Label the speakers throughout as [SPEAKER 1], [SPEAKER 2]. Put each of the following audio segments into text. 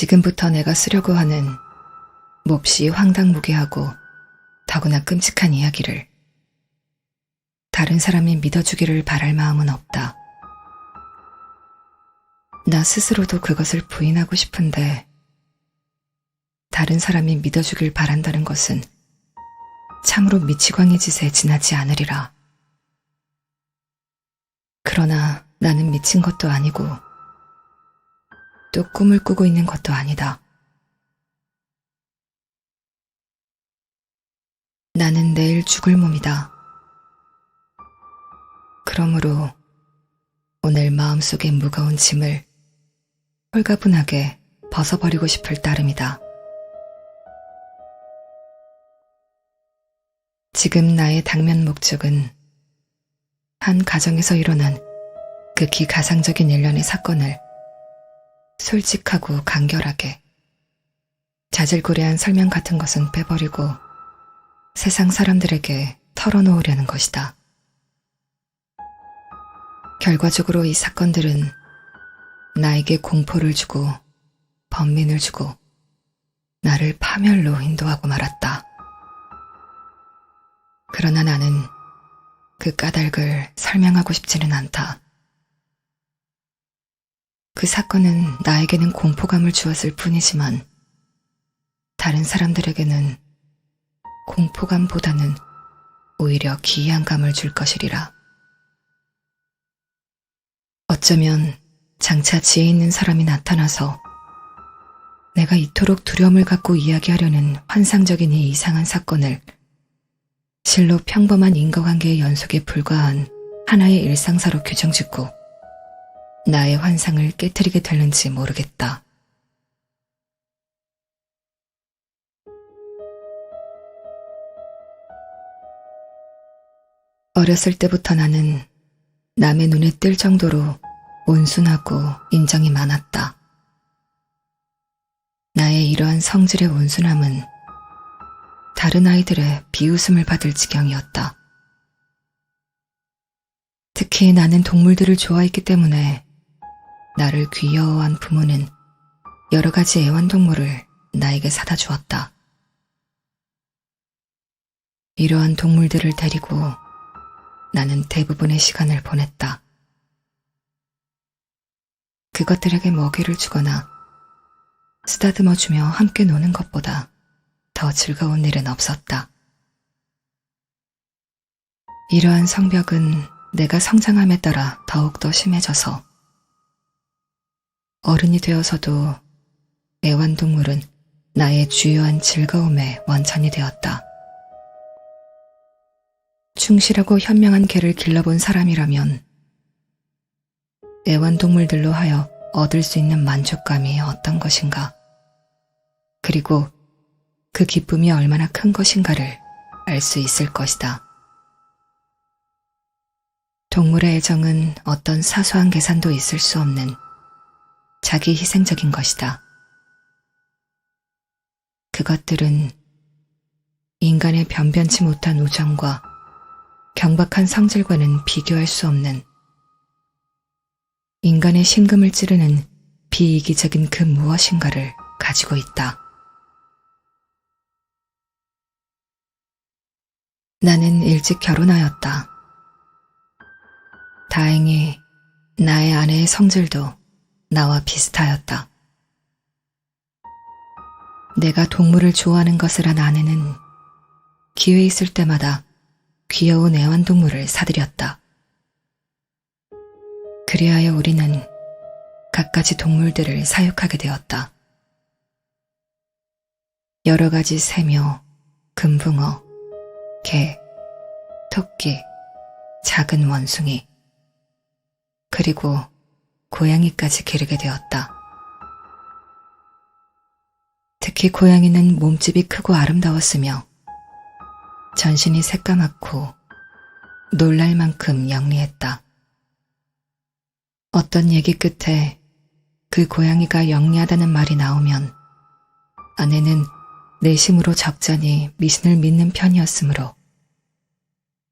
[SPEAKER 1] 지금부터 내가 쓰려고 하는 몹시 황당무계하고 더구나 끔찍한 이야기를 다른 사람이 믿어주기를 바랄 마음은 없다. 나 스스로도 그것을 부인하고 싶은데 다른 사람이 믿어주길 바란다는 것은 참으로 미치광이 짓에 지나지 않으리라. 그러나 나는 미친 것도 아니고 또 꿈을 꾸고 있는 것도 아니다. 나는 내일 죽을 몸이다. 그러므로 오늘 마음속의 무거운 짐을 홀가분하게 벗어버리고 싶을 따름이다. 지금 나의 당면 목적은 한 가정에서 일어난 극히 가상적인 일련의 사건을 솔직하고 간결하게 자질구레한 설명 같은 것은 빼버리고 세상 사람들에게 털어놓으려는 것이다. 결과적으로 이 사건들은 나에게 공포를 주고 번민을 주고 나를 파멸로 인도하고 말았다. 그러나 나는 그 까닭을 설명하고 싶지는 않다. 그 사건은 나에게는 공포감을 주었을 뿐이지만 다른 사람들에게는 공포감보다는 오히려 기이한 감을 줄 것이리라. 어쩌면 장차 지혜 있는 사람이 나타나서 내가 이토록 두려움을 갖고 이야기하려는 환상적인 이 이상한 사건을 실로 평범한 인과관계의 연속에 불과한 하나의 일상사로 규정짓고 나의 환상을 깨트리게 될는지 모르겠다. 어렸을 때부터 나는 남의 눈에 띌 정도로 온순하고 인정이 많았다. 나의 이러한 성질의 온순함은 다른 아이들의 비웃음을 받을 지경이었다. 특히 나는 동물들을 좋아했기 때문에 나를 귀여워한 부모는 여러 가지 애완동물을 나에게 사다 주었다. 이러한 동물들을 데리고 나는 대부분의 시간을 보냈다. 그것들에게 먹이를 주거나 쓰다듬어주며 함께 노는 것보다 더 즐거운 일은 없었다. 이러한 성벽은 내가 성장함에 따라 더욱더 심해져서 어른이 되어서도 애완동물은 나의 주요한 즐거움의 원천이 되었다. 충실하고 현명한 개를 길러본 사람이라면 애완동물들로 하여 얻을 수 있는 만족감이 어떤 것인가, 그리고 그 기쁨이 얼마나 큰 것인가를 알 수 있을 것이다. 동물의 애정은 어떤 사소한 계산도 있을 수 없는 자기 희생적인 것이다. 그것들은 인간의 변변치 못한 우정과 경박한 성질과는 비교할 수 없는 인간의 심금을 찌르는 비이기적인 그 무엇인가를 가지고 있다. 나는 일찍 결혼하였다. 다행히 나의 아내의 성질도 나와 비슷하였다. 내가 동물을 좋아하는 것을 안 아내는 기회 있을 때마다 귀여운 애완동물을 사들였다. 그리하여 우리는 갖가지 동물들을 사육하게 되었다. 여러 가지 새묘, 금붕어, 개, 토끼, 작은 원숭이, 그리고 고양이까지 기르게 되었다. 특히 고양이는 몸집이 크고 아름다웠으며 전신이 새까맣고 놀랄 만큼 영리했다. 어떤 얘기 끝에 그 고양이가 영리하다는 말이 나오면 아내는 내심으로 적잖이 미신을 믿는 편이었으므로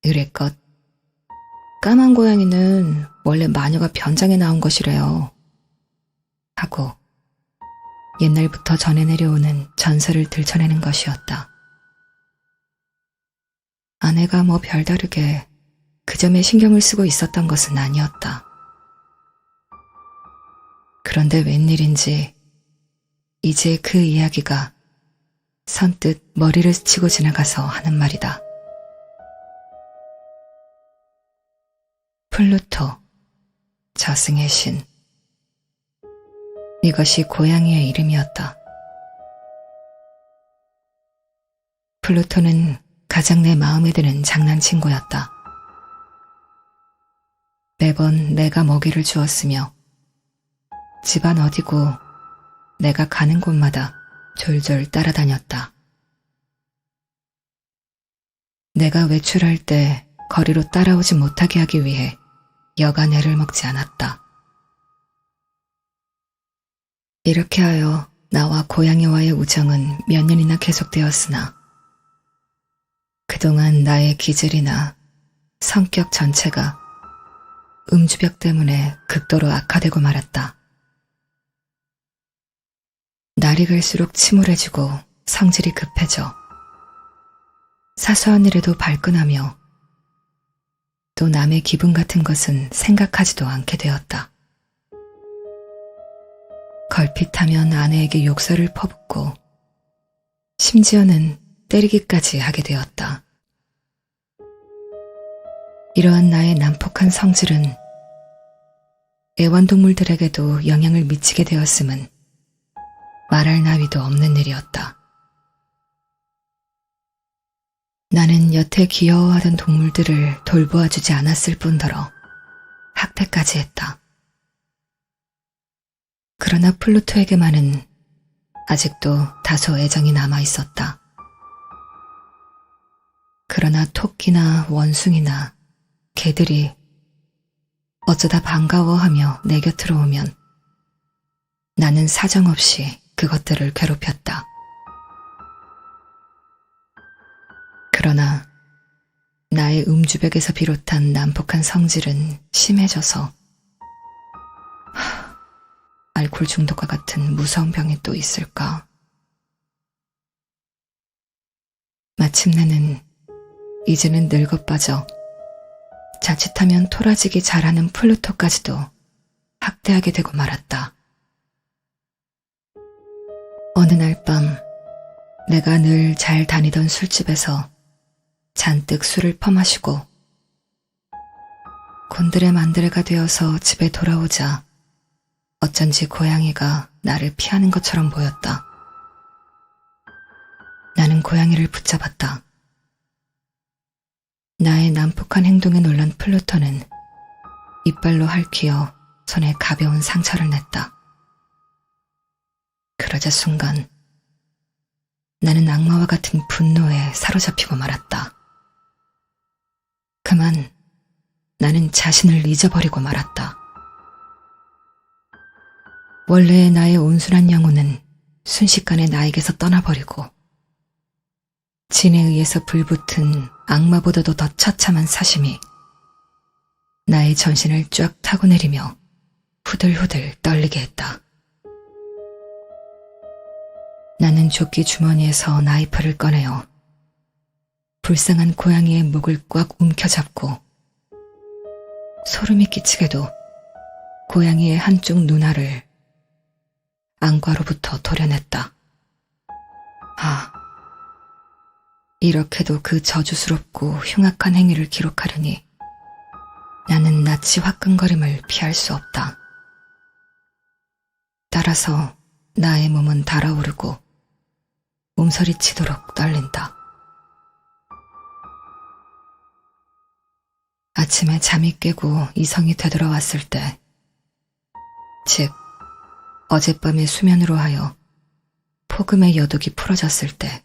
[SPEAKER 1] 의례껏 까만 고양이는 원래 마녀가 변장해 나온 것이래요 하고 옛날부터 전해 내려오는 전설을 들춰내는 것이었다. 아내가 뭐 별다르게 그 점에 신경을 쓰고 있었던 것은 아니었다. 그런데 웬일인지 이제 그 이야기가 선뜻 머리를 스치고 지나가서 하는 말이다. 플루토, 저승의 신. 이것이 고양이의 이름이었다. 플루토는 가장 내 마음에 드는 장난친구였다. 매번 내가 먹이를 주었으며 집안 어디고 내가 가는 곳마다 졸졸 따라다녔다. 내가 외출할 때 거리로 따라오지 못하게 하기 위해 여간 애를 먹지 않았다. 이렇게 하여 나와 고양이와의 우정은 몇 년이나 계속되었으나 그동안 나의 기질이나 성격 전체가 음주벽 때문에 극도로 악화되고 말았다. 날이 갈수록 침울해지고 성질이 급해져 사소한 일에도 발끈하며 또 남의 기분 같은 것은 생각하지도 않게 되었다. 걸핏하면 아내에게 욕설을 퍼붓고 심지어는 때리기까지 하게 되었다. 이러한 나의 난폭한 성질은 애완동물들에게도 영향을 미치게 되었음은 말할 나위도 없는 일이었다. 나는 여태 귀여워하던 동물들을 돌보아주지 않았을 뿐더러 학대까지 했다. 그러나 플루토에게만은 아직도 다소 애정이 남아있었다. 그러나 토끼나 원숭이나 개들이 어쩌다 반가워하며 내 곁으로 오면 나는 사정없이 그것들을 괴롭혔다. 그러나 나의 음주벽에서 비롯한 난폭한 성질은 심해져서 알코올 중독과 같은 무서운 병이 또 있을까? 마침내는 이제는 늙어 빠져 자칫하면 토라지기 잘하는 플루토까지도 학대하게 되고 말았다. 어느 날 밤 내가 늘 잘 다니던 술집에서 잔뜩 술을 퍼마시고 곤드레 만드레가 되어서 집에 돌아오자 어쩐지 고양이가 나를 피하는 것처럼 보였다. 나는 고양이를 붙잡았다. 나의 난폭한 행동에 놀란 플루토는 이빨로 핥히어 손에 가벼운 상처를 냈다. 그러자 순간 나는 악마와 같은 분노에 사로잡히고 말았다. 그만 나는 자신을 잊어버리고 말았다. 원래의 나의 온순한 영혼은 순식간에 나에게서 떠나버리고 진에 의해서 불붙은 악마보다도 더 처참한 사심이 나의 전신을 쫙 타고 내리며 후들후들 떨리게 했다. 나는 조끼 주머니에서 나이프를 꺼내어 불쌍한 고양이의 목을 꽉 움켜잡고 소름이 끼치게도 고양이의 한쪽 눈알을 안과로부터 도려냈다. 아, 이렇게도 그 저주스럽고 흉악한 행위를 기록하려니 나는 낯이 화끈거림을 피할 수 없다. 따라서 나의 몸은 달아오르고 몸서리치도록 떨린다. 아침에 잠이 깨고 이성이 되돌아왔을 때, 즉 어젯밤의 수면으로 하여 폭음의 여독이 풀어졌을 때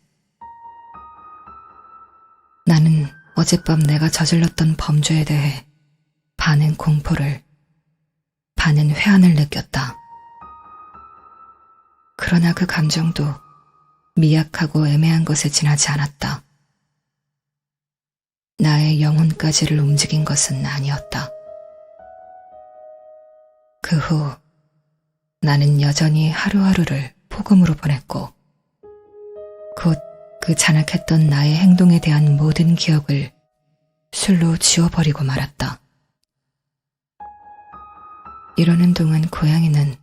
[SPEAKER 1] 나는 어젯밤 내가 저질렀던 범죄에 대해 반은 공포를, 반은 회한을 느꼈다. 그러나 그 감정도 미약하고 애매한 것에 지나지 않았다. 나의 영혼까지를 움직인 것은 아니었다. 그 후 나는 여전히 하루하루를 폭음으로 보냈고 곧 그 잔악했던 나의 행동에 대한 모든 기억을 술로 지워버리고 말았다. 이러는 동안 고양이는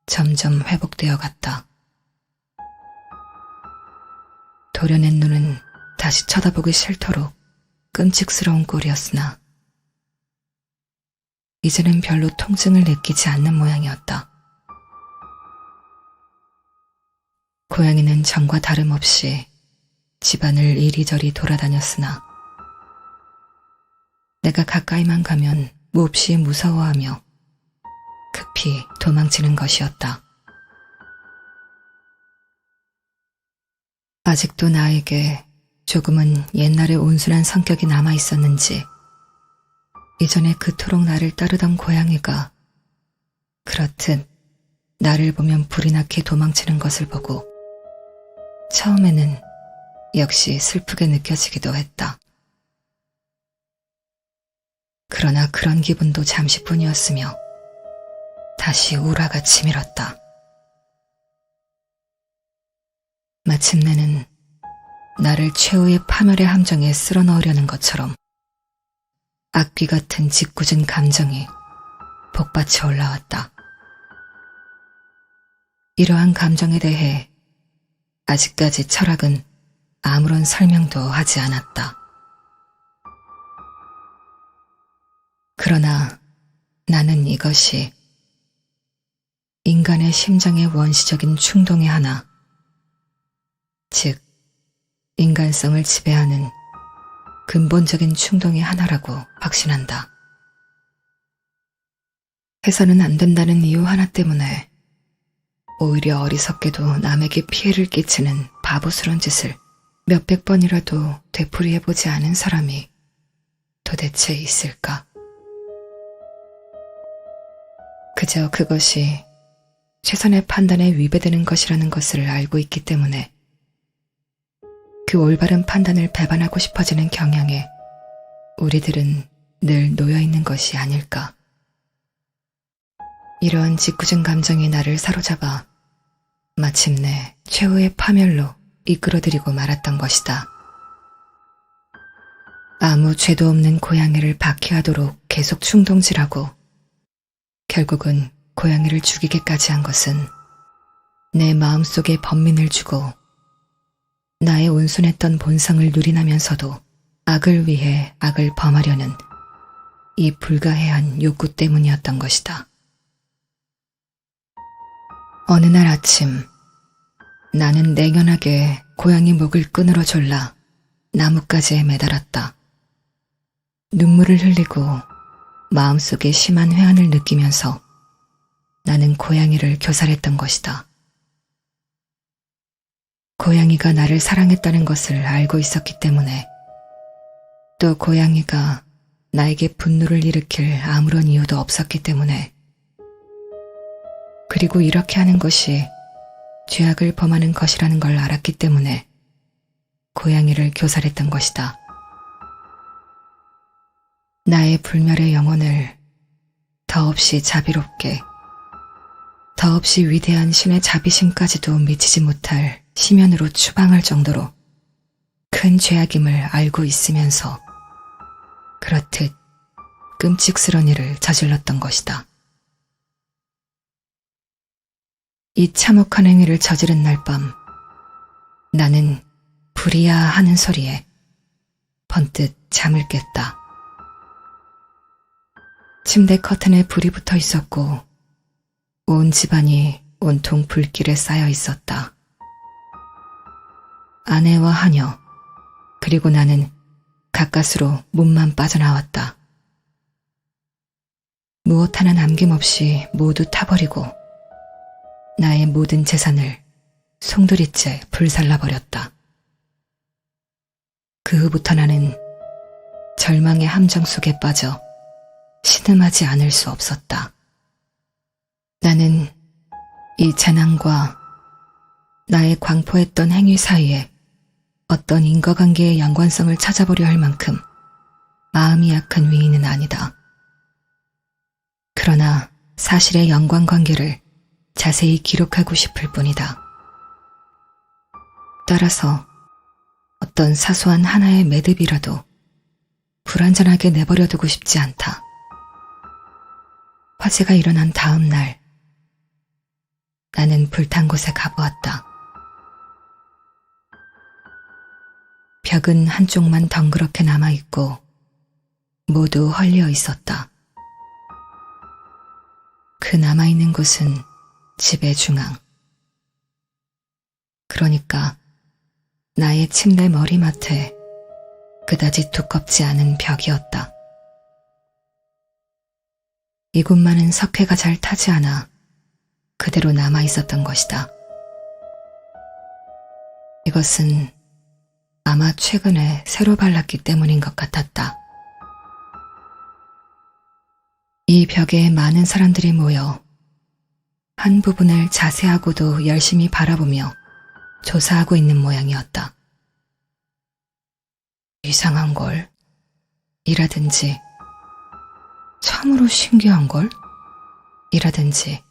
[SPEAKER 1] 점점 회복되어 갔다. 도려낸 눈은 다시 쳐다보기 싫도록 끔찍스러운 꼴이었으나 이제는 별로 통증을 느끼지 않는 모양이었다. 고양이는 전과 다름없이 집안을 이리저리 돌아다녔으나 내가 가까이만 가면 몹시 무서워하며 급히 도망치는 것이었다. 아직도 나에게 조금은 옛날의 온순한 성격이 남아있었는지 이전에 그토록 나를 따르던 고양이가 그렇듯 나를 보면 불이 나게 도망치는 것을 보고 처음에는 역시 슬프게 느껴지기도 했다. 그러나 그런 기분도 잠시뿐이었으며 다시 우라가 치밀었다. 마침내는 나를 최후의 파멸의 함정에 쓸어넣으려는 것처럼 악귀 같은 짓궂은 감정이 복받쳐 올라왔다. 이러한 감정에 대해 아직까지 철학은 아무런 설명도 하지 않았다. 그러나 나는 이것이 인간의 심장의 원시적인 충동의 하나, 즉 인간성을 지배하는 근본적인 충동의 하나라고 확신한다. 해서는 안 된다는 이유 하나 때문에 오히려 어리석게도 남에게 피해를 끼치는 바보스런 짓을 몇백 번이라도 되풀이해보지 않은 사람이 도대체 있을까? 그저 그것이 최선의 판단에 위배되는 것이라는 것을 알고 있기 때문에 그 올바른 판단을 배반하고 싶어지는 경향에 우리들은 늘 놓여있는 것이 아닐까. 이러한 짓궂은 감정이 나를 사로잡아 마침내 최후의 파멸로 이끌어들이고 말았던 것이다. 아무 죄도 없는 고양이를 박해하도록 계속 충동질하고 결국은 고양이를 죽이게까지 한 것은 내 마음속에 번민을 주고 나의 온순했던 본성을 누리나면서도 악을 위해 악을 범하려는 이 불가해한 욕구 때문이었던 것이다. 어느 날 아침 나는 냉연하게 고양이 목을 끈으로 졸라 나뭇가지에 매달았다. 눈물을 흘리고 마음속에 심한 회한을 느끼면서 나는 고양이를 교살했던 것이다. 고양이가 나를 사랑했다는 것을 알고 있었기 때문에 또 고양이가 나에게 분노를 일으킬 아무런 이유도 없었기 때문에 그리고 이렇게 하는 것이 죄악을 범하는 것이라는 걸 알았기 때문에 고양이를 교살했던 것이다. 나의 불멸의 영혼을 더없이 자비롭게, 더없이 위대한 신의 자비심까지도 미치지 못할 심연으로 추방할 정도로 큰 죄악임을 알고 있으면서 그렇듯 끔찍스런 일을 저질렀던 것이다. 이 참혹한 행위를 저지른 날 밤 나는 불이야 하는 소리에 번뜩 잠을 깼다. 침대 커튼에 불이 붙어 있었고 온 집안이 온통 불길에 쌓여 있었다. 아내와 하녀, 그리고 나는 가까스로 문만 빠져나왔다. 무엇 하나 남김없이 모두 타버리고 나의 모든 재산을 송두리째 불살라버렸다. 그 후부터 나는 절망의 함정 속에 빠져 신음하지 않을 수 없었다. 나는 이 재난과 나의 광포했던 행위 사이에 어떤 인과관계의 연관성을 찾아보려 할 만큼 마음이 약한 위인은 아니다. 그러나 사실의 연관관계를 자세히 기록하고 싶을 뿐이다. 따라서 어떤 사소한 하나의 매듭이라도 불완전하게 내버려두고 싶지 않다. 화재가 일어난 다음 날, 나는 불탄 곳에 가보았다. 벽은 한쪽만 덩그렇게 남아있고 모두 헐리어 있었다. 그 남아있는 곳은 집의 중앙. 그러니까 나의 침대 머리맡에 그다지 두껍지 않은 벽이었다. 이곳만은 석회가 잘 타지 않아 그대로 남아있었던 것이다. 이것은 아마 최근에 새로 발랐기 때문인 것 같았다. 이 벽에 많은 사람들이 모여 한 부분을 자세하고도 열심히 바라보며 조사하고 있는 모양이었다. 이상한걸? 이라든지 참으로 신기한걸? 이라든지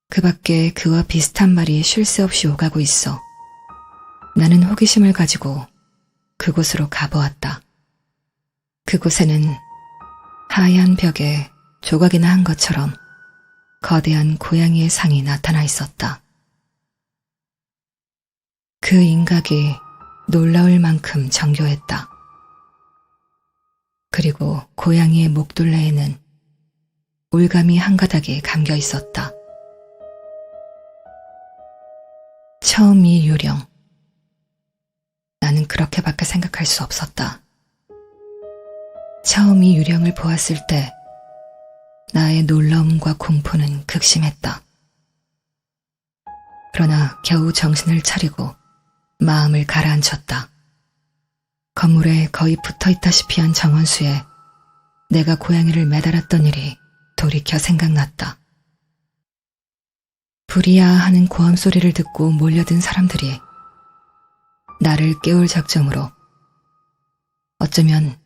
[SPEAKER 1] 그 밖에 그와 비슷한 말이 쉴 새 없이 오가고 있어 나는 호기심을 가지고 그곳으로 가보았다. 그곳에는 하얀 벽에 조각이나 한 것처럼 거대한 고양이의 상이 나타나 있었다. 그 인각이 놀라울 만큼 정교했다. 그리고 고양이의 목둘레에는 올가미 한 가닥이 감겨 있었다. 처음 이 유령. 나는 그렇게밖에 생각할 수 없었다. 처음 이 유령을 보았을 때 나의 놀라움과 공포는 극심했다. 그러나 겨우 정신을 차리고 마음을 가라앉혔다. 건물에 거의 붙어있다시피 한 정원수에 내가 고양이를 매달았던 일이 돌이켜 생각났다. 불이야 하는 고함 소리를 듣고 몰려든 사람들이 나를 깨울 작정으로 어쩌면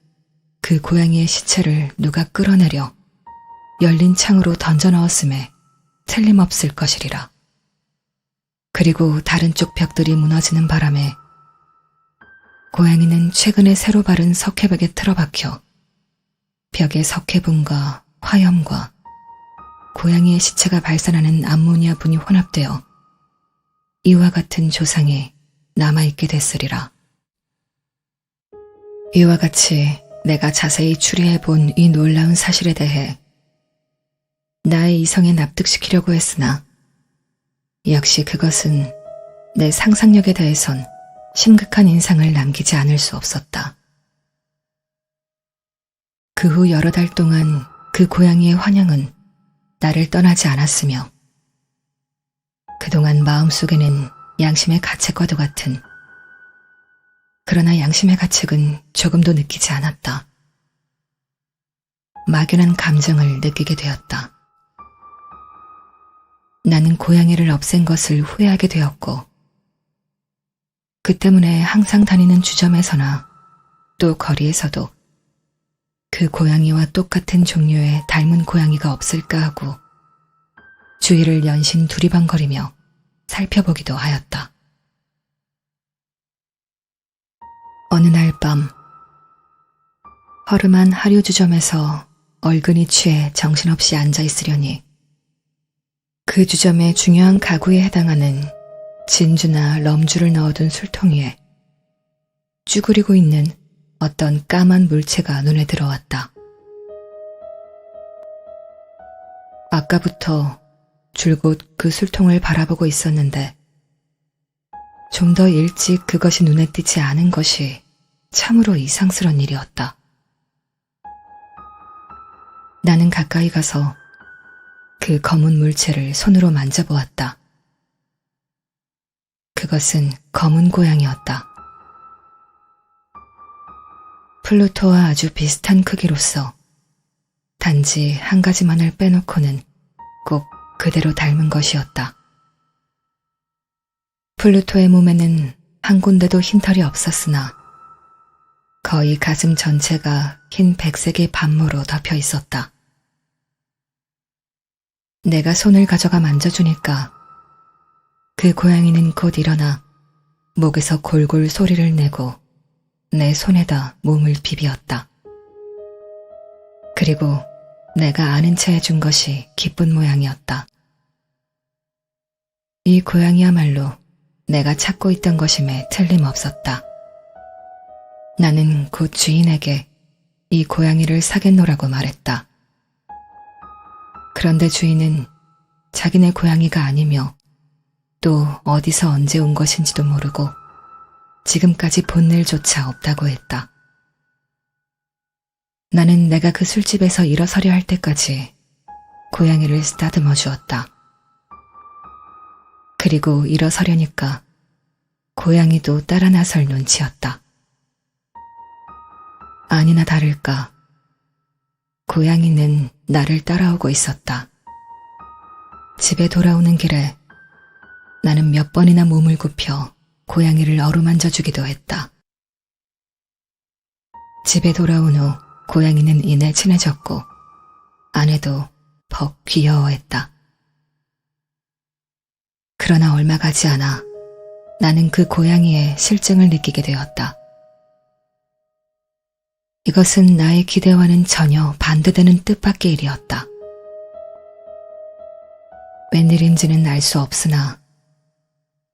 [SPEAKER 1] 그 고양이의 시체를 누가 끌어내려 열린 창으로 던져 넣었음에 틀림없을 것이리라. 그리고 다른 쪽 벽들이 무너지는 바람에 고양이는 최근에 새로 바른 석회벽에 틀어박혀 벽의 석회분과 화염과 고양이의 시체가 발산하는 암모니아 분이 혼합되어 이와 같은 조상이 남아있게 됐으리라. 이와 같이 내가 자세히 추리해본 이 놀라운 사실에 대해 나의 이성에 납득시키려고 했으나 역시 그것은 내 상상력에 대해선 심각한 인상을 남기지 않을 수 없었다. 그 후 여러 달 동안 그 고양이의 환영은 나를 떠나지 않았으며 그동안 마음속에는 양심의 가책과도 같은, 그러나 양심의 가책은 조금도 느끼지 않았다. 막연한 감정을 느끼게 되었다. 나는 고양이를 없앤 것을 후회하게 되었고 그 때문에 항상 다니는 주점에서나 또 거리에서도 그 고양이와 똑같은 종류의 닮은 고양이가 없을까 하고 주위를 연신 두리번거리며 살펴보기도 하였다. 어느 날 밤 허름한 하류주점에서 얼근이 취해 정신없이 앉아있으려니 그 주점의 중요한 가구에 해당하는 진주나 럼주를 넣어둔 술통 위에 쭈그리고 있는 어떤 까만 물체가 눈에 들어왔다. 아까부터 줄곧 그 술통을 바라보고 있었는데 좀 더 일찍 그것이 눈에 띄지 않은 것이 참으로 이상스러운 일이었다. 나는 가까이 가서 그 검은 물체를 손으로 만져보았다. 그것은 검은 고양이였다. 플루토와 아주 비슷한 크기로서 단지 한 가지만을 빼놓고는 꼭 그대로 닮은 것이었다. 플루토의 몸에는 한 군데도 흰털이 없었으나 거의 가슴 전체가 흰 백색의 반모로 덮여 있었다. 내가 손을 가져가 만져주니까 그 고양이는 곧 일어나 목에서 골골 소리를 내고 내 손에다 몸을 비비었다. 그리고 내가 아는 체 해준 것이 기쁜 모양이었다. 이 고양이야말로 내가 찾고 있던 것임에 틀림없었다. 나는 곧 주인에게 이 고양이를 사겠노라고 말했다. 그런데 주인은 자기네 고양이가 아니며 또 어디서 언제 온 것인지도 모르고 지금까지 본 일조차 없다고 했다. 나는 내가 그 술집에서 일어서려 할 때까지 고양이를 쓰다듬어 주었다. 그리고 일어서려니까 고양이도 따라 나설 눈치였다. 아니나 다를까 고양이는 나를 따라오고 있었다. 집에 돌아오는 길에 나는 몇 번이나 몸을 굽혀 고양이를 어루만져 주기도 했다. 집에 돌아온 후 고양이는 이내 친해졌고 아내도 벅 귀여워했다. 그러나 얼마 가지 않아 나는 그 고양이의 실증을 느끼게 되었다. 이것은 나의 기대와는 전혀 반대되는 뜻밖의 일이었다. 웬일인지는 알 수 없으나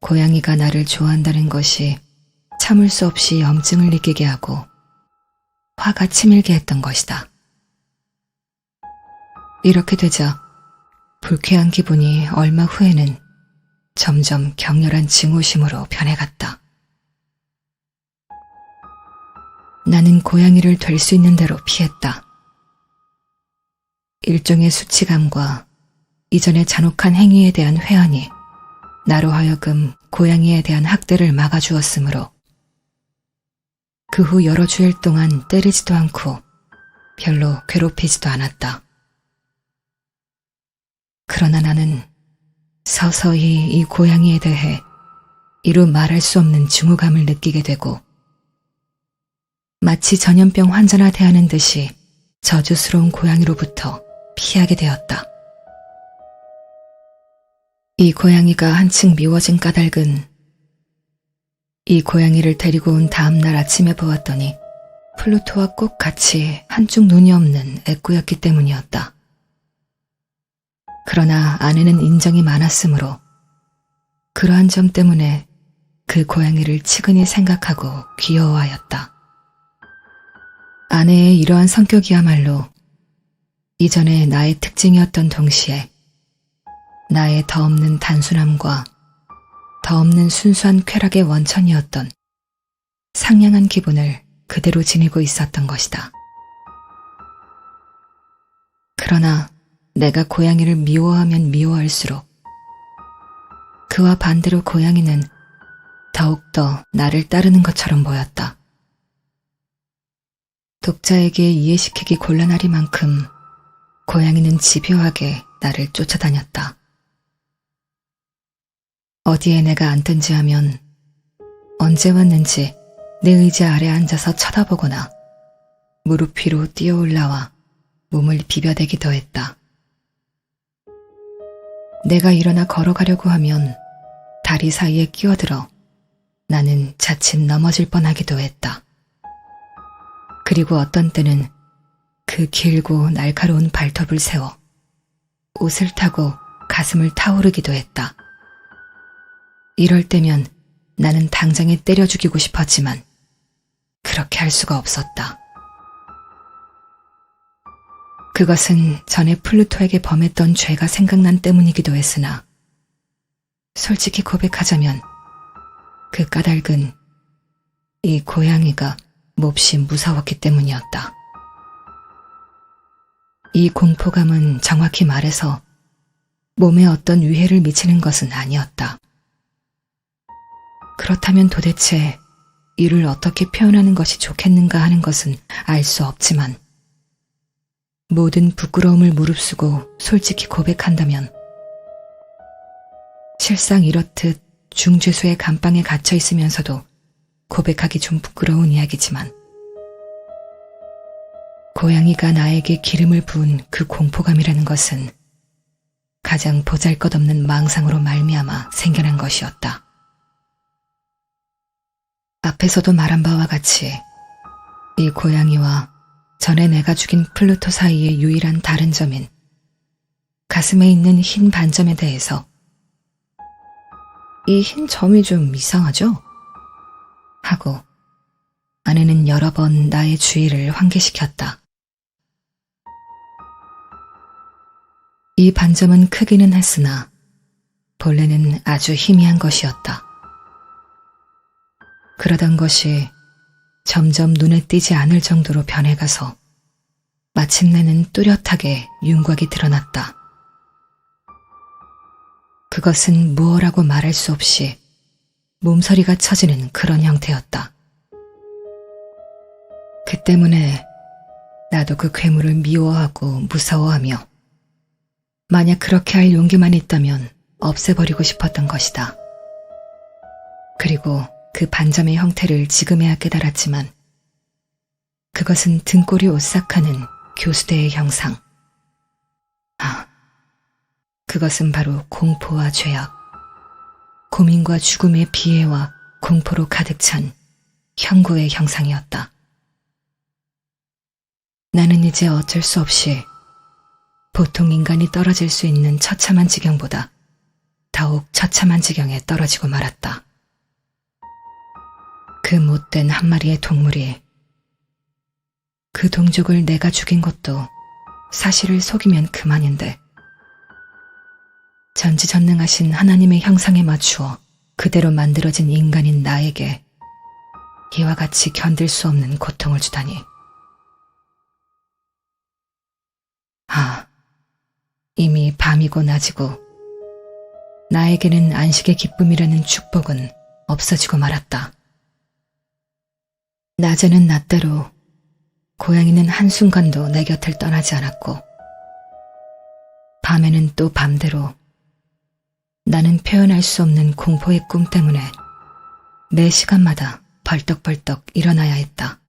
[SPEAKER 1] 고양이가 나를 좋아한다는 것이 참을 수 없이 염증을 느끼게 하고 화가 치밀게 했던 것이다. 이렇게 되자 불쾌한 기분이 얼마 후에는 점점 격렬한 증오심으로 변해갔다. 나는 고양이를 될 수 있는 대로 피했다. 일종의 수치감과 이전의 잔혹한 행위에 대한 회한이 나로 하여금 고양이에 대한 학대를 막아주었으므로 그 후 여러 주일 동안 때리지도 않고 별로 괴롭히지도 않았다. 그러나 나는 서서히 이 고양이에 대해 이루 말할 수 없는 증오감을 느끼게 되고 마치 전염병 환자나 대하는 듯이 저주스러운 고양이로부터 피하게 되었다. 이 고양이가 한층 미워진 까닭은 이 고양이를 데리고 온 다음 날 아침에 보았더니 플루토와 꼭 같이 한쪽 눈이 없는 애꾸였기 때문이었다. 그러나 아내는 인정이 많았으므로 그러한 점 때문에 그 고양이를 치근히 생각하고 귀여워하였다. 아내의 이러한 성격이야말로 이전에 나의 특징이었던 동시에 나의 더 없는 단순함과 더 없는 순수한 쾌락의 원천이었던 상냥한 기분을 그대로 지니고 있었던 것이다. 그러나 내가 고양이를 미워하면 미워할수록 그와 반대로 고양이는 더욱더 나를 따르는 것처럼 보였다. 독자에게 이해시키기 곤란하리만큼 고양이는 집요하게 나를 쫓아다녔다. 어디에 내가 앉든지 하면 언제 왔는지 내 의자 아래 앉아서 쳐다보거나 무릎 위로 뛰어 올라와 몸을 비벼대기도 했다. 내가 일어나 걸어가려고 하면 다리 사이에 끼어들어 나는 자칫 넘어질 뻔하기도 했다. 그리고 어떤 때는 그 길고 날카로운 발톱을 세워 옷을 타고 가슴을 타오르기도 했다. 이럴 때면 나는 당장에 때려 죽이고 싶었지만 그렇게 할 수가 없었다. 그것은 전에 플루토에게 범했던 죄가 생각난 때문이기도 했으나 솔직히 고백하자면 그 까닭은 이 고양이가 몹시 무서웠기 때문이었다. 이 공포감은 정확히 말해서 몸에 어떤 위해를 미치는 것은 아니었다. 그렇다면 도대체 이를 어떻게 표현하는 것이 좋겠는가 하는 것은 알 수 없지만 모든 부끄러움을 무릅쓰고 솔직히 고백한다면 실상 이렇듯 중죄수의 감방에 갇혀 있으면서도 고백하기 좀 부끄러운 이야기지만 고양이가 나에게 기름을 부은 그 공포감이라는 것은 가장 보잘것없는 망상으로 말미암아 생겨난 것이었다. 앞에서도 말한 바와 같이 이 고양이와 전에 내가 죽인 플루토 사이의 유일한 다른 점인 가슴에 있는 흰 반점에 대해서 이 흰 점이 좀 이상하죠? 하고 아내는 여러 번 나의 주의를 환기시켰다. 이 반점은 크기는 했으나 본래는 아주 희미한 것이었다. 그러던 것이 점점 눈에 띄지 않을 정도로 변해가서 마침내는 뚜렷하게 윤곽이 드러났다. 그것은 무엇라고 말할 수 없이 몸서리가 처지는 그런 형태였다. 그 때문에 나도 그 괴물을 미워하고 무서워하며 만약 그렇게 할 용기만 있다면 없애버리고 싶었던 것이다. 그리고 그 반점의 형태를 지금에야 깨달았지만 그것은 등골이 오싹하는 교수대의 형상. 그것은 바로 공포와 죄악, 고민과 죽음의 비애와 공포로 가득 찬 형구의 형상이었다. 나는 이제 어쩔 수 없이 보통 인간이 떨어질 수 있는 처참한 지경보다 더욱 처참한 지경에 떨어지고 말았다. 그 못된 한 마리의 동물이 그 동족을 내가 죽인 것도 사실을 속이면 그만인데 전지전능하신 하나님의 형상에 맞추어 그대로 만들어진 인간인 나에게 이와 같이 견딜 수 없는 고통을 주다니. 이미 밤이고 낮이고 나에게는 안식의 기쁨이라는 축복은 없어지고 말았다. 낮에는 낮대로, 고양이는 한순간도 내 곁을 떠나지 않았고 밤에는 또 밤대로 나는 표현할 수 없는 공포의 꿈 때문에 매 시간마다 벌떡벌떡 일어나야 했다.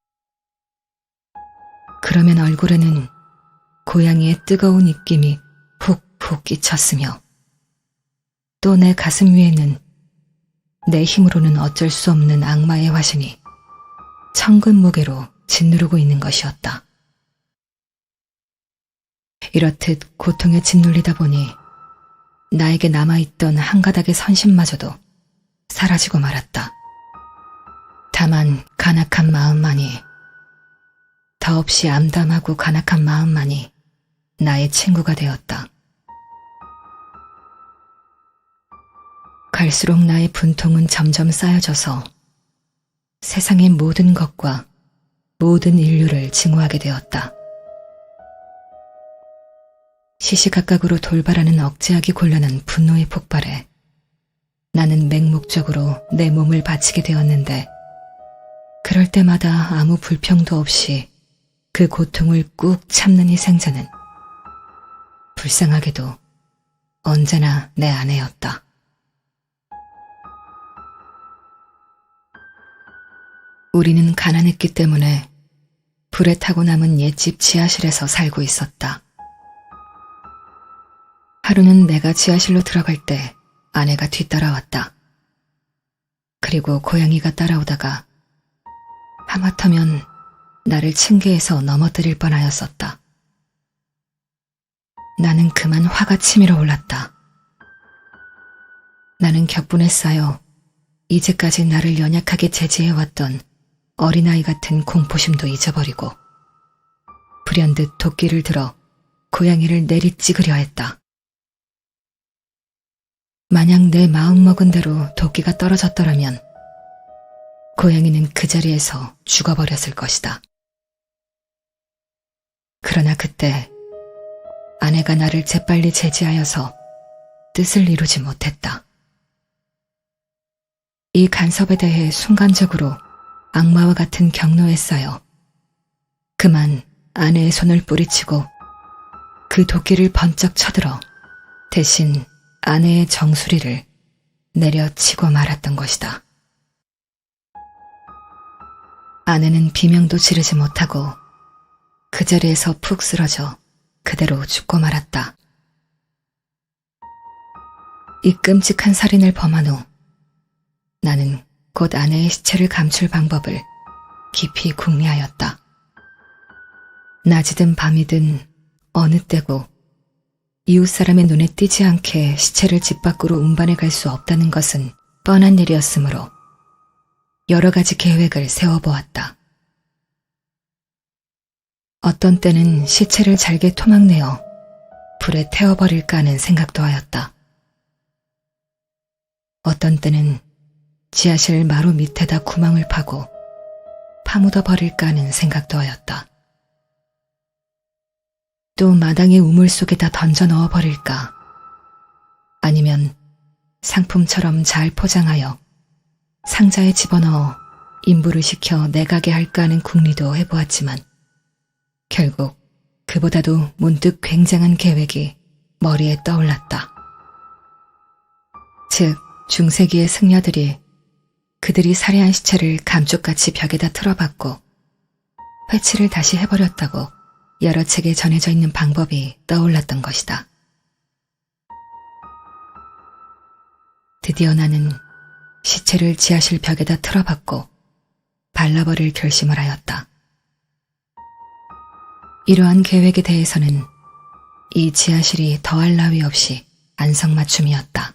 [SPEAKER 1] 그러면 얼굴에는 고양이의 뜨거운 입김이 훅훅 끼쳤으며 또 내 가슴 위에는 내 힘으로는 어쩔 수 없는 악마의 화신이 천근 무게로 짓누르고 있는 것이었다. 이렇듯 고통에 짓눌리다 보니 나에게 남아있던 한 가닥의 선심마저도 사라지고 말았다. 다만 간악한 마음만이, 더없이 암담하고 간악한 마음만이 나의 친구가 되었다. 갈수록 나의 분통은 점점 쌓여져서 세상의 모든 것과 모든 인류를 증오하게 되었다. 시시각각으로 돌발하는 억제하기 곤란한 분노의 폭발에 나는 맹목적으로 내 몸을 바치게 되었는데 그럴 때마다 아무 불평도 없이 그 고통을 꾹 참는 희생자는 불쌍하게도 언제나 내 아내였다. 우리는 가난했기 때문에 불에 타고 남은 옛집 지하실에서 살고 있었다. 하루는 내가 지하실로 들어갈 때 아내가 뒤따라왔다. 그리고 고양이가 따라오다가 하마터면 나를 층계에서 넘어뜨릴 뻔하였었다. 나는 그만 화가 치밀어 올랐다. 나는 격분에 쌓여 이제까지 나를 연약하게 제지해왔던 어린아이 같은 공포심도 잊어버리고 불현듯 도끼를 들어 고양이를 내리찍으려 했다. 만약 내 마음먹은 대로 도끼가 떨어졌더라면 고양이는 그 자리에서 죽어버렸을 것이다. 그러나 그때 아내가 나를 재빨리 제지하여서 뜻을 이루지 못했다. 이 간섭에 대해 순간적으로 악마와 같은 경로에 쌓여 그만 아내의 손을 뿌리치고 그 도끼를 번쩍 쳐들어 대신 아내의 정수리를 내려치고 말았던 것이다. 아내는 비명도 지르지 못하고 그 자리에서 푹 쓰러져 그대로 죽고 말았다. 이 끔찍한 살인을 범한 후 나는 곧 아내의 시체를 감출 방법을 깊이 궁리하였다. 낮이든 밤이든 어느 때고 이웃 사람의 눈에 띄지 않게 시체를 집 밖으로 운반해 갈 수 없다는 것은 뻔한 일이었으므로 여러 가지 계획을 세워보았다. 어떤 때는 시체를 잘게 토막내어 불에 태워버릴까 하는 생각도 하였다. 어떤 때는 지하실 마루 밑에다 구멍을 파고 파묻어 버릴까 하는 생각도 하였다. 또 마당의 우물 속에다 던져 넣어 버릴까, 아니면 상품처럼 잘 포장하여 상자에 집어넣어 인부를 시켜 내가게 할까 하는 궁리도 해보았지만 결국 그보다도 문득 굉장한 계획이 머리에 떠올랐다. 즉 중세기의 승려들이 그들이 살해한 시체를 감쪽같이 벽에다 틀어박고 회치를 다시 해버렸다고 여러 책에 전해져 있는 방법이 떠올랐던 것이다. 드디어 나는 시체를 지하실 벽에다 틀어박고 발라버릴 결심을 하였다. 이러한 계획에 대해서는 이 지하실이 더할 나위 없이 안성맞춤이었다.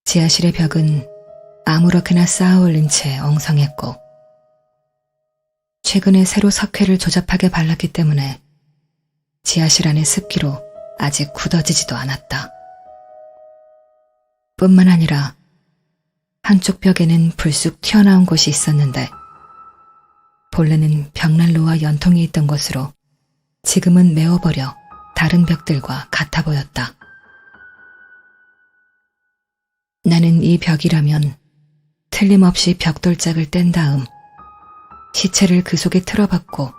[SPEAKER 1] 지하실의 벽은 아무렇게나 쌓아 올린 채 엉성했고 최근에 새로 석회를 조잡하게 발랐기 때문에 지하실 안의 습기로 아직 굳어지지도 않았다. 뿐만 아니라 한쪽 벽에는 불쑥 튀어나온 곳이 있었는데 본래는 벽난로와 연통이 있던 곳으로 지금은 메워버려 다른 벽들과 같아 보였다. 나는 이 벽이라면 틀림없이 벽돌짝을 뗀 다음 시체를 그 속에 틀어박고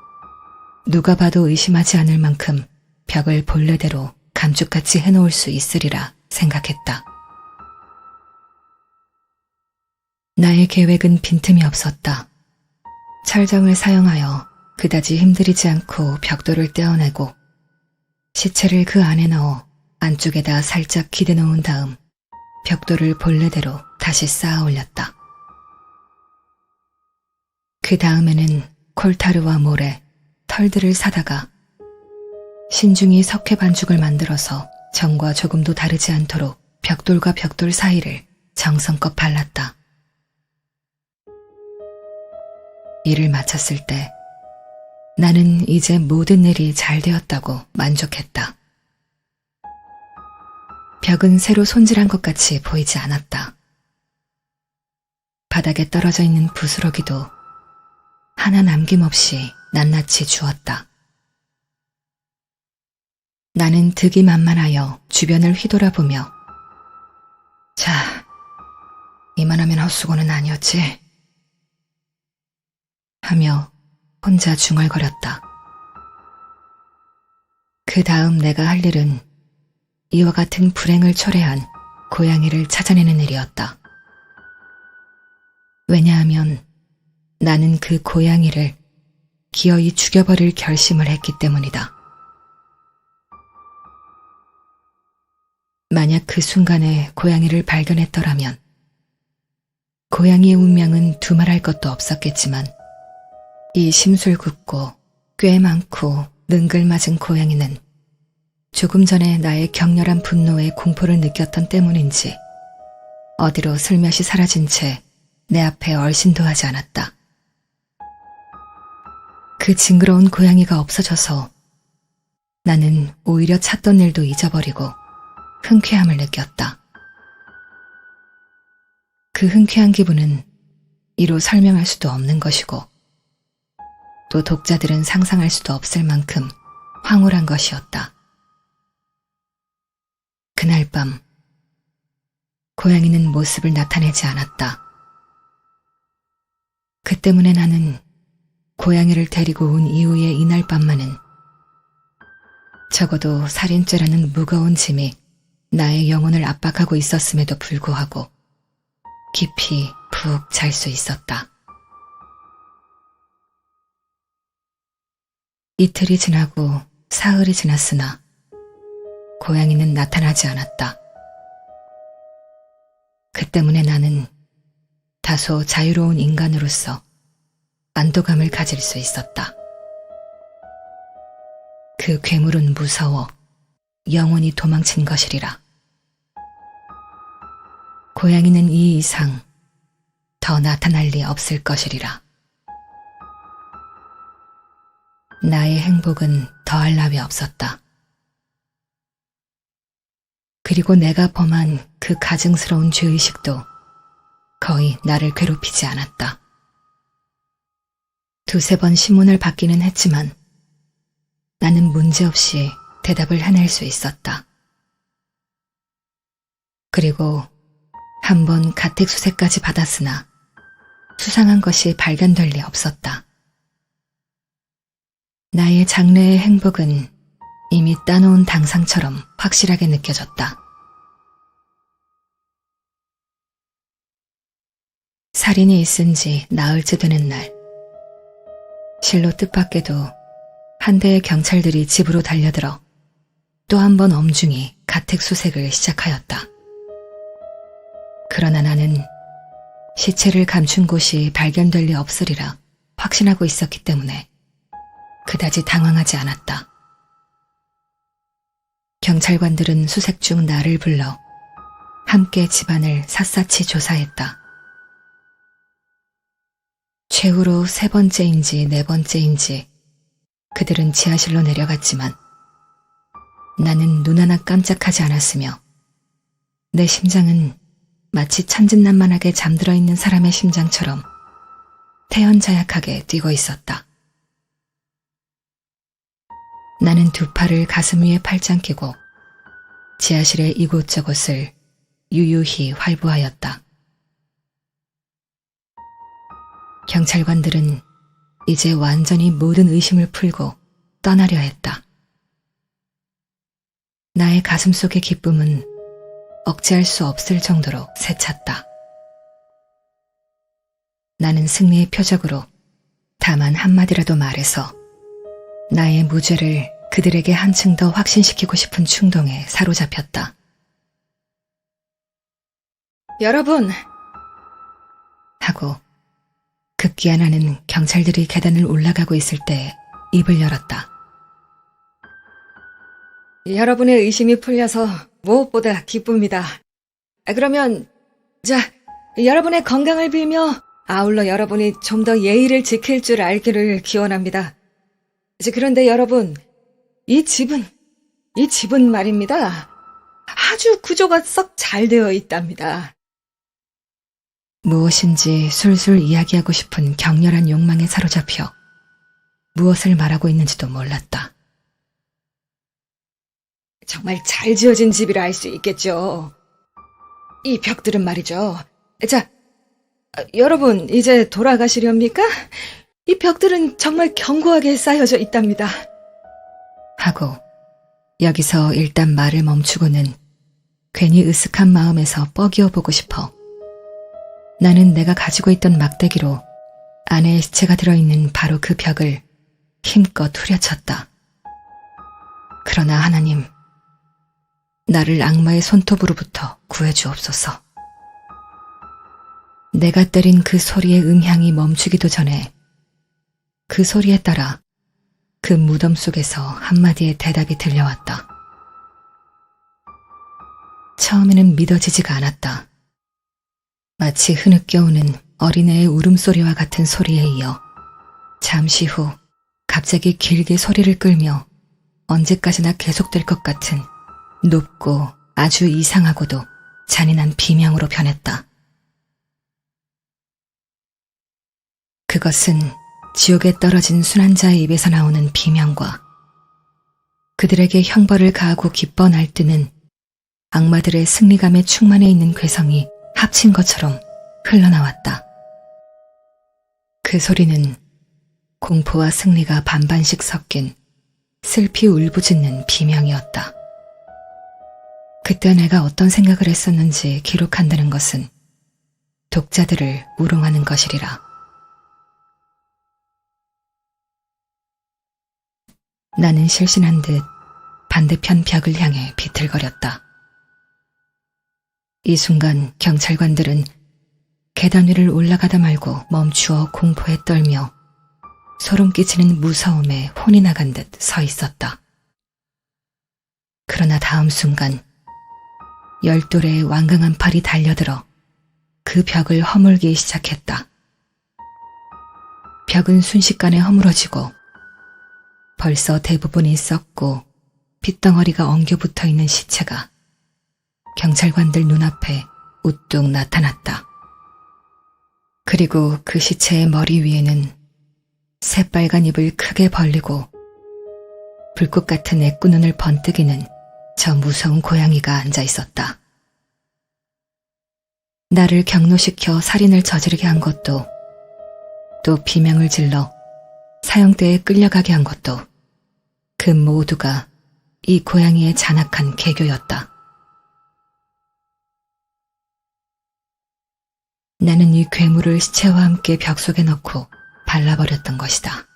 [SPEAKER 1] 누가 봐도 의심하지 않을 만큼 벽을 본래대로 감쪽같이 해놓을 수 있으리라 생각했다. 나의 계획은 빈틈이 없었다. 철정을 사용하여 그다지 힘들이지 않고 벽돌을 떼어내고 시체를 그 안에 넣어 안쪽에다 살짝 기대 놓은 다음 벽돌을 본래대로 다시 쌓아 올렸다. 그 다음에는 콜타르와 모래, 털들을 사다가 신중히 석회 반죽을 만들어서 전과 조금도 다르지 않도록 벽돌과 벽돌 사이를 정성껏 발랐다. 일을 마쳤을 때 나는 이제 모든 일이 잘 되었다고 만족했다. 벽은 새로 손질한 것 같이 보이지 않았다. 바닥에 떨어져 있는 부스러기도 하나 남김없이 낱낱이 주었다. 나는 득이 만만하여 주변을 휘돌아보며 자, 이만하면 헛수고는 아니었지? 하며 혼자 중얼거렸다. 그 다음 내가 할 일은 이와 같은 불행을 초래한 고양이를 찾아내는 일이었다. 왜냐하면 나는 그 고양이를 기어이 죽여버릴 결심을 했기 때문이다. 만약 그 순간에 고양이를 발견했더라면 고양이의 운명은 두말할 것도 없었겠지만 이 심술궂고 꽤 많고 능글맞은 고양이는 조금 전에 나의 격렬한 분노에 공포를 느꼈던 때문인지 어디로 슬며시 사라진 채 내 앞에 얼씬도 하지 않았다. 그 징그러운 고양이가 없어져서 나는 오히려 찾던 일도 잊어버리고 흔쾌함을 느꼈다. 그 흔쾌한 기분은 이로 설명할 수도 없는 것이고 또 독자들은 상상할 수도 없을 만큼 황홀한 것이었다. 그날 밤 고양이는 모습을 나타내지 않았다. 그 때문에 나는 고양이를 데리고 온 이후의 이날 밤만은 적어도 살인죄라는 무거운 짐이 나의 영혼을 압박하고 있었음에도 불구하고 깊이 푹 잘 수 있었다. 이틀이 지나고 사흘이 지났으나 고양이는 나타나지 않았다. 그 때문에 나는 다소 자유로운 인간으로서 안도감을 가질 수 있었다. 그 괴물은 무서워 영원히 도망친 것이리라. 고양이는 이 이상 더 나타날 리 없을 것이리라. 나의 행복은 더할 나위 없었다. 그리고 내가 범한 그 가증스러운 죄의식도 거의 나를 괴롭히지 않았다. 두세 번 신문을 받기는 했지만 나는 문제없이 대답을 해낼 수 있었다. 그리고 한 번 가택수색까지 받았으나 수상한 것이 발견될 리 없었다. 나의 장래의 행복은 이미 따놓은 당상처럼 확실하게 느껴졌다. 살인이 있은 지 나흘째 되는 날, 실로 뜻밖에도 한 대의 경찰들이 집으로 달려들어 또 한 번 엄중히 가택수색을 시작하였다. 그러나 나는 시체를 감춘 곳이 발견될 리 없으리라 확신하고 있었기 때문에 그다지 당황하지 않았다. 경찰관들은 수색 중 나를 불러 함께 집안을 샅샅이 조사했다. 최후로 세 번째인지 네 번째인지 그들은 지하실로 내려갔지만 나는 눈 하나 깜짝하지 않았으며 내 심장은 마치 천진난만하게 잠들어 있는 사람의 심장처럼 태연자약하게 뛰고 있었다. 나는 두 팔을 가슴 위에 팔짱 끼고 지하실의 이곳저곳을 유유히 활보하였다. 경찰관들은 이제 완전히 모든 의심을 풀고 떠나려 했다. 나의 가슴 속의 기쁨은 억제할 수 없을 정도로 세찼다. 나는 승리의 표적으로 다만 한마디라도 말해서 나의 무죄를 그들에게 한층 더 확신시키고 싶은 충동에 사로잡혔다. 여러분! 하고 급기야 나는 경찰들이 계단을 올라가고 있을 때 입을 열었다. 여러분의 의심이 풀려서 무엇보다 기쁩니다. 그러면 여러분의 건강을 빌며 아울러 여러분이 좀 더 예의를 지킬 줄 알기를 기원합니다. 그런데 여러분, 이 집은 말입니다. 아주 구조가 썩 잘 되어 있답니다. 무엇인지 술술 이야기하고 싶은 격렬한 욕망에 사로잡혀 무엇을 말하고 있는지도 몰랐다. 정말 잘 지어진 집이라 할 수 있겠죠. 이 벽들은 말이죠. 여러분 이제 돌아가시렵니까? 이 벽들은 정말 견고하게 쌓여져 있답니다. 하고 여기서 일단 말을 멈추고는 괜히 으쓱한 마음에서 뻐기어 보고 싶어 나는 내가 가지고 있던 막대기로 아내의 시체가 들어있는 바로 그 벽을 힘껏 후려쳤다. 그러나 하나님, 나를 악마의 손톱으로부터 구해주옵소서. 내가 때린 그 소리의 음향이 멈추기도 전에 그 소리에 따라 그 무덤 속에서 한마디의 대답이 들려왔다. 처음에는 믿어지지가 않았다. 마치 흐느껴오는 어린애의 울음소리와 같은 소리에 이어 잠시 후 갑자기 길게 소리를 끌며 언제까지나 계속될 것 같은 높고 아주 이상하고도 잔인한 비명으로 변했다. 그것은 지옥에 떨어진 순환자의 입에서 나오는 비명과 그들에게 형벌을 가하고 기뻐 날뛰는 악마들의 승리감에 충만해 있는 괴성이 합친 것처럼 흘러나왔다. 그 소리는 공포와 승리가 반반씩 섞인 슬피 울부짖는 비명이었다. 그때 내가 어떤 생각을 했었는지 기록한다는 것은 독자들을 우롱하는 것이리라. 나는 실신한 듯 반대편 벽을 향해 비틀거렸다. 이 순간 경찰관들은 계단 위를 올라가다 말고 멈추어 공포에 떨며 소름 끼치는 무서움에 혼이 나간 듯 서 있었다. 그러나 다음 순간 열도래의 완강한 팔이 달려들어 그 벽을 허물기 시작했다. 벽은 순식간에 허물어지고 벌써 대부분이 썩고 핏덩어리가 엉겨붙어 있는 시체가 경찰관들 눈앞에 우뚝 나타났다. 그리고 그 시체의 머리 위에는 새빨간 입을 크게 벌리고 불꽃 같은 애꾸눈을 번뜩이는 저 무서운 고양이가 앉아 있었다. 나를 경로시켜 살인을 저지르게 한 것도, 또 비명을 질러 사형대에 끌려가게 한 것도 그 모두가 이 고양이의 잔악한 계교였다. 나는 이 괴물을 시체와 함께 벽 속에 넣고 발라버렸던 것이다.